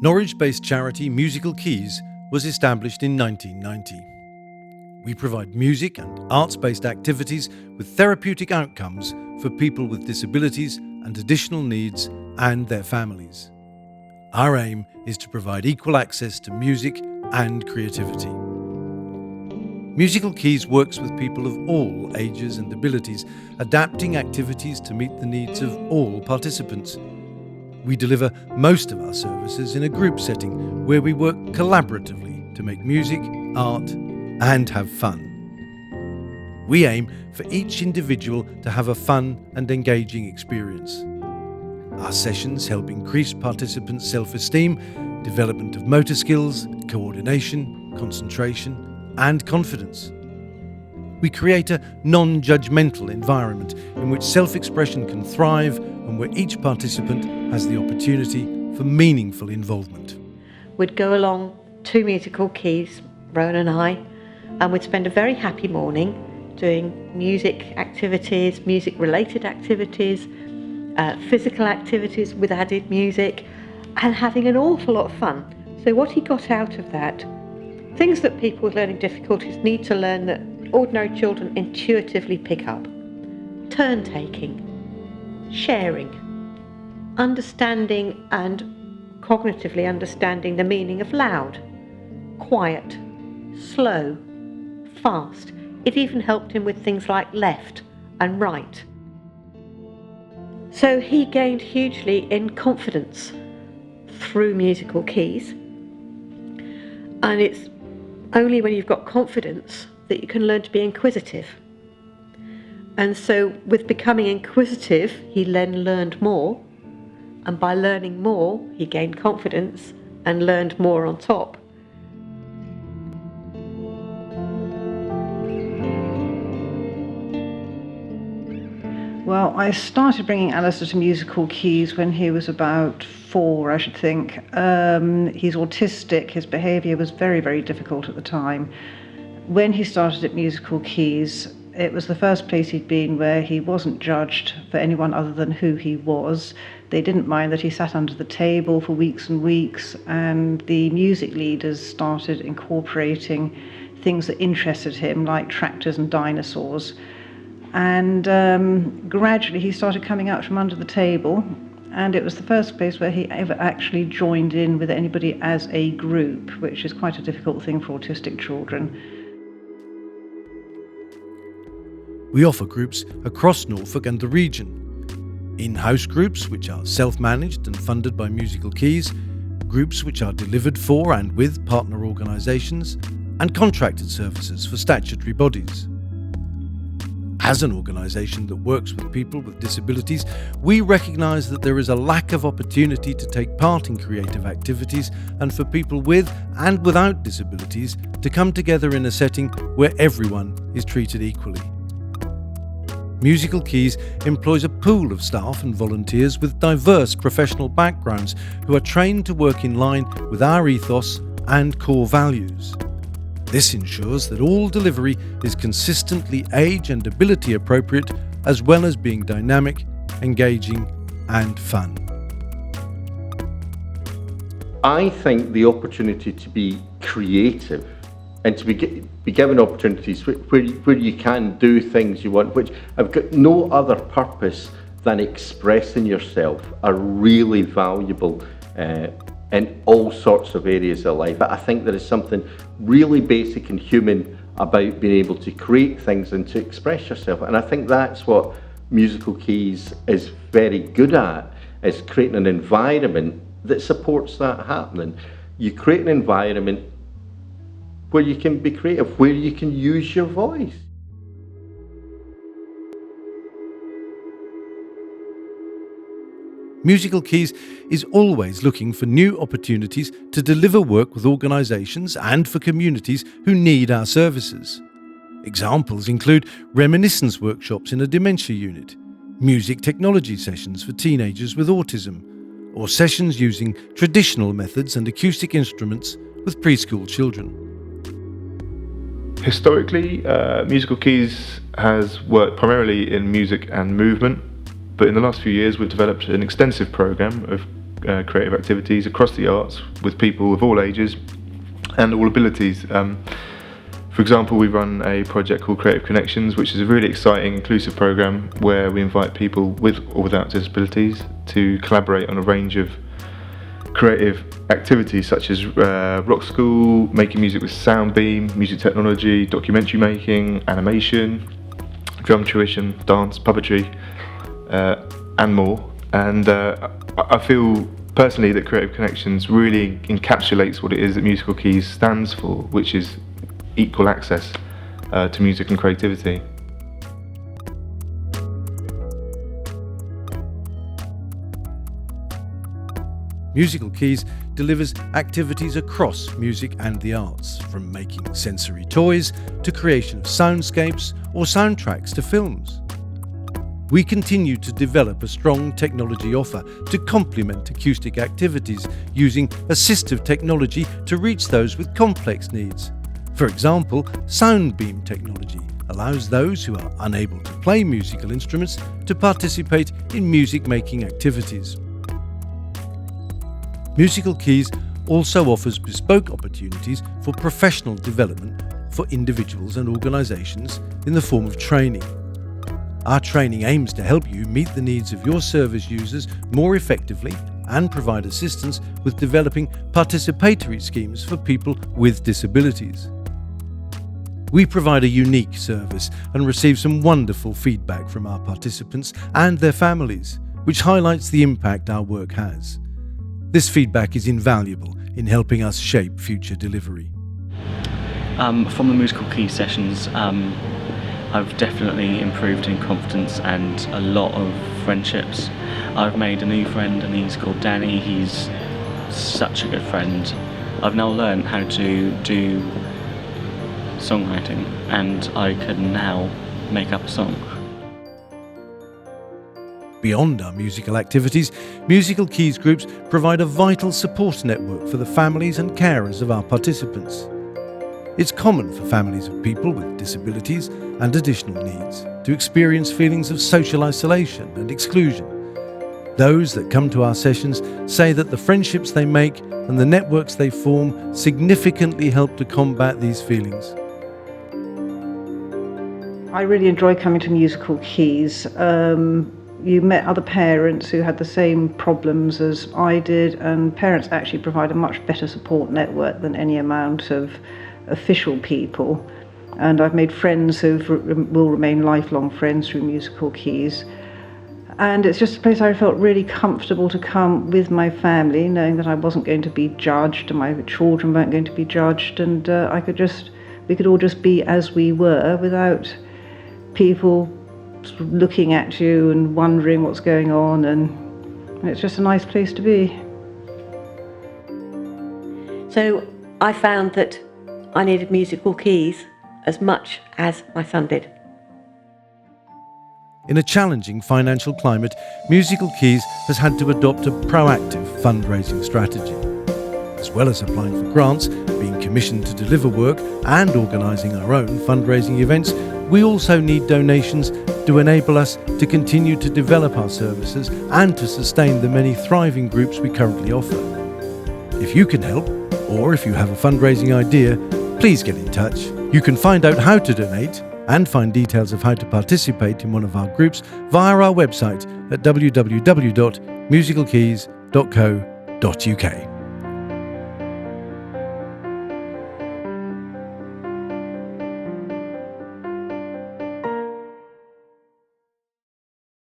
Norwich-based charity Musical Keys was established in 1990. We provide music and arts-based activities with therapeutic outcomes for people with disabilities and additional needs and their families. Our aim is to provide equal access to music and creativity. Musical Keys works with people of all ages and abilities, adapting activities to meet the needs of all participants. We deliver most of our services in a group setting where we work collaboratively to make music, art, and have fun. We aim for each individual to have a fun and engaging experience. Our sessions help increase participants' self-esteem, development of motor skills, coordination, concentration, and confidence. We create a non-judgmental environment in which self-expression can thrive and where each participant has the opportunity for meaningful involvement. We'd go along to Musical Keys, Rowan and I, and we'd spend a very happy morning doing music activities, music-related activities, physical activities with added music, and having an awful lot of fun. So what he got out of that, things that people with learning difficulties need to learn that ordinary children intuitively pick up: turn-taking, sharing, understanding and cognitively understanding the meaning of loud, quiet, slow, fast. It even helped him with things like left and right. So he gained hugely in confidence through Musical Keys. And it's only when you've got confidence that you can learn to be inquisitive. And so with becoming inquisitive, he then learned more. And by learning more, he gained confidence and learned more on top. Well, I started bringing Alistair to Musical Keys when he was about 4, I should think. He's autistic. His behaviour was very, very difficult at the time. When he started at Musical Keys, it was the first place he'd been where he wasn't judged for anyone other than who he was. They didn't mind that he sat under the table for weeks and weeks, and the music leaders started incorporating things that interested him, like tractors and dinosaurs. And gradually he started coming out from under the table, and it was the first place where he ever actually joined in with anybody as a group, which is quite a difficult thing for autistic children. We offer groups across Norfolk and the region. In-house groups, which are self-managed and funded by Musical Keys, groups which are delivered for and with partner organisations, and contracted services for statutory bodies. As an organisation that works with people with disabilities, we recognise that there is a lack of opportunity to take part in creative activities and for people with and without disabilities to come together in a setting where everyone is treated equally. Musical Keys employs a pool of staff and volunteers with diverse professional backgrounds who are trained to work in line with our ethos and core values. This ensures that all delivery is consistently age and ability appropriate, as well as being dynamic, engaging, and fun. I think the opportunity to be creative and to be given opportunities where you can do things you want, which have got no other purpose than expressing yourself, are really valuable in all sorts of areas of life. I think there is something really basic and human about being able to create things and to express yourself. And I think that's what Musical Keys is very good at, is creating an environment that supports that happening. You create an environment where you can be creative, where you can use your voice. Musical Keys is always looking for new opportunities to deliver work with organisations and for communities who need our services. Examples include reminiscence workshops in a dementia unit, music technology sessions for teenagers with autism, or sessions using traditional methods and acoustic instruments with preschool children. Historically, Musical Keys has worked primarily in music and movement, but in the last few years we've developed an extensive programme of creative activities across the arts with people of all ages and all abilities. For example, we run a project called Creative Connections, which is a really exciting, inclusive programme where we invite people with or without disabilities to collaborate on a range of creative activities such as rock school, making music with sound beam, music technology, documentary making, animation, drum tuition, dance, puppetry, and more. And I feel personally that Creative Connections really encapsulates what it is that Musical Keys stands for, which is equal access to music and creativity. Musical Keys delivers activities across music and the arts, from making sensory toys to creation of soundscapes or soundtracks to films. We continue to develop a strong technology offer to complement acoustic activities using assistive technology to reach those with complex needs. For example, sound beam technology allows those who are unable to play musical instruments to participate in music-making activities. Musical Keys also offers bespoke opportunities for professional development for individuals and organisations in the form of training. Our training aims to help you meet the needs of your service users more effectively and provide assistance with developing participatory schemes for people with disabilities. We provide a unique service and receive some wonderful feedback from our participants and their families, which highlights the impact our work has. This feedback is invaluable in helping us shape future delivery. From the Musical Keys sessions, I've definitely improved in confidence and a lot of friendships. I've made a new friend and he's called Danny. He's such a good friend. I've now learned how to do songwriting and I can now make up a song. Beyond our musical activities, Musical Keys groups provide a vital support network for the families and carers of our participants. It's common for families of people with disabilities and additional needs to experience feelings of social isolation and exclusion. Those that come to our sessions say that the friendships they make and the networks they form significantly help to combat these feelings. I really enjoy coming to Musical Keys. You met other parents who had the same problems as I did, and parents actually provide a much better support network than any amount of official people. And I've made friends who will remain lifelong friends through Musical Keys. And it's just a place I felt really comfortable to come with my family, knowing that I wasn't going to be judged and my children weren't going to be judged, and we could all just be as we were without people sort of looking at you and wondering what's going on, and it's just a nice place to be. So I found that I needed Musical Keys as much as my son did. In a challenging financial climate, Musical Keys has had to adopt a proactive fundraising strategy. As well as applying for grants, being commissioned to deliver work and organising our own fundraising events, we also need donations to enable us to continue to develop our services and to sustain the many thriving groups we currently offer. If you can help, or if you have a fundraising idea, please get in touch. You can find out how to donate and find details of how to participate in one of our groups via our website at www.musicalkeys.co.uk.